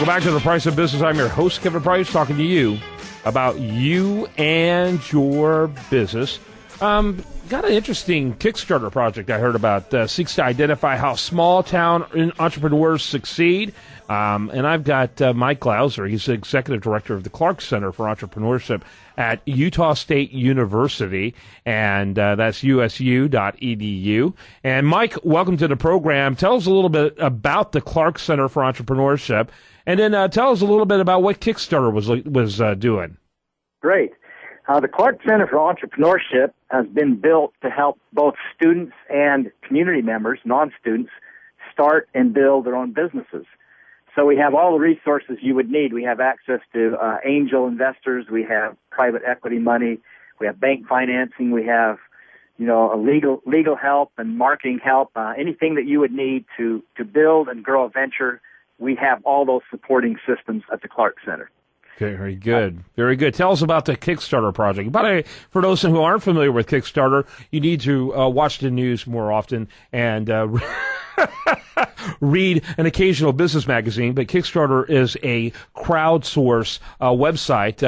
Welcome back to The Price of Business. I'm your host, Kevin Price, talking to you about you and your business. Got an interesting Kickstarter project I heard about. Seeks to identify how small-town entrepreneurs succeed. And I've got Mike Glauser. He's the executive director of the Clark Center for Entrepreneurship at Utah State University, and that's usu.edu. And Mike, welcome to the program. Tell us a little bit about the Clark Center for Entrepreneurship, and then tell us a little bit about what Kickstarter was doing. Great. The Clark Center for Entrepreneurship has been built to help both students and community members, non-students, start and build their own businesses. So we have all the resources you would need. We have access to angel investors. We have private equity money. We have bank financing. We have, a legal help and marketing help. Anything that you would need to build and grow a venture, we have all those supporting systems at the Clark Center. Very good. Very good. Tell us about the Kickstarter project. For those who aren't familiar with Kickstarter, you need to watch the news more often and read an occasional business magazine. But Kickstarter is a crowdsource website,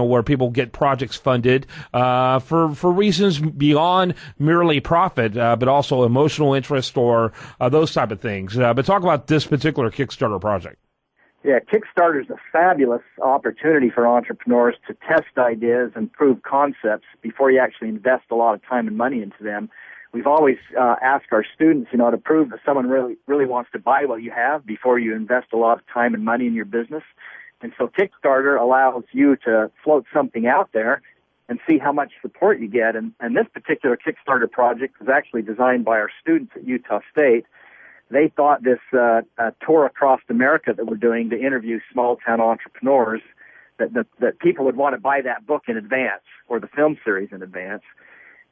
where people get projects funded for reasons beyond merely profit, but also emotional interest or those type of things. But talk about this particular Kickstarter project. Yeah, Kickstarter is a fabulous opportunity for entrepreneurs to test ideas and prove concepts before you actually invest a lot of time and money into them. We've always asked our students, to prove that someone really wants to buy what you have before you invest a lot of time and money in your business. And so Kickstarter allows you to float something out there and see how much support you get. And this particular Kickstarter project was actually designed by our students at Utah State. They thought this tour across America that we're doing to interview small-town entrepreneurs, that people would want to buy that book in advance or the film series in advance.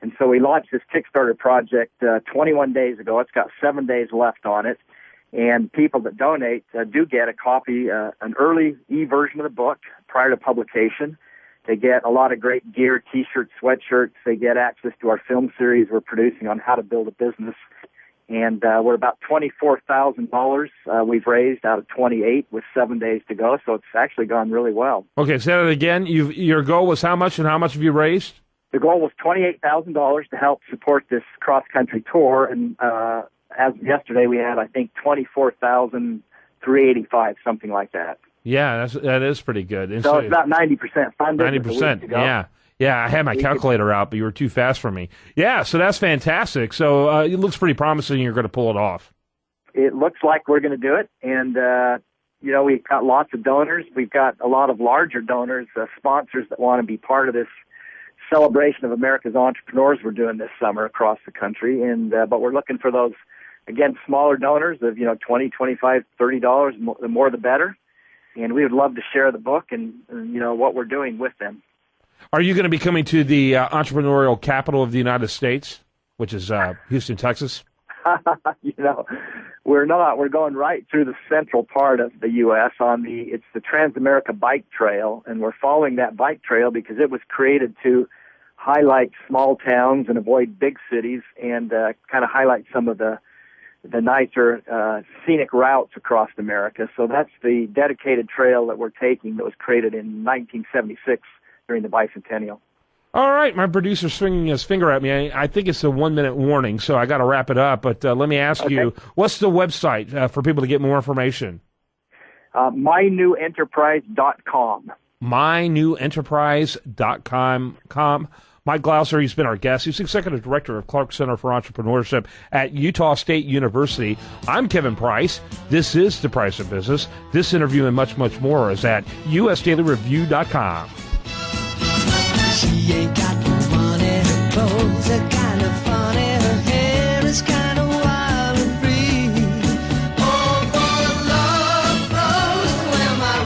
And so we launched this Kickstarter project 21 days ago. It's got 7 days left on it. And people that donate do get a copy, an early e-version of the book prior to publication. They get a lot of great gear, T-shirts, sweatshirts. They get access to our film series we're producing on how to build a business. And we're about $24,000 we've raised out of 28 with 7 days to go. So it's actually gone really well. Okay, say that again. Your goal was how much, and how much have you raised? The goal was $28,000 to help support this cross-country tour. And as of yesterday, we had, I think, $24,385, something like that. Yeah, that is pretty good. And so it's about 90% funded. 90%, yeah. Yeah, I had my calculator out, but you were too fast for me. Yeah, so that's fantastic. So it looks pretty promising you're going to pull it off. It looks like we're going to do it. And, we've got lots of donors. We've got a lot of larger donors, sponsors that want to be part of this celebration of America's entrepreneurs we're doing this summer across the country. And but we're looking for those, again, smaller donors of, $20, $25, $30. The more the better. And we would love to share the book and what we're doing with them. Are you going to be coming to the entrepreneurial capital of the United States, which is Houston, Texas? We're not. We're going right through the central part of the U.S. It's the Trans-America Bike Trail, and we're following that bike trail because it was created to highlight small towns and avoid big cities and kind of highlight some of the nicer scenic routes across America. So that's the dedicated trail that we're taking that was created in 1976 during the bicentennial. All right, my producer's swinging his finger at me. I think it's a 1 minute warning, so I got to wrap it up. But let me ask you, what's the website for people to get more information? MyNewEnterprise.com. MyNewEnterprise.com. Mike Glauser, he's been our guest. He's Executive Director of Clark Center for Entrepreneurship at Utah State University. I'm Kevin Price. This is The Price of Business. This interview and much, much more is at usdailyreview.com. She ain't got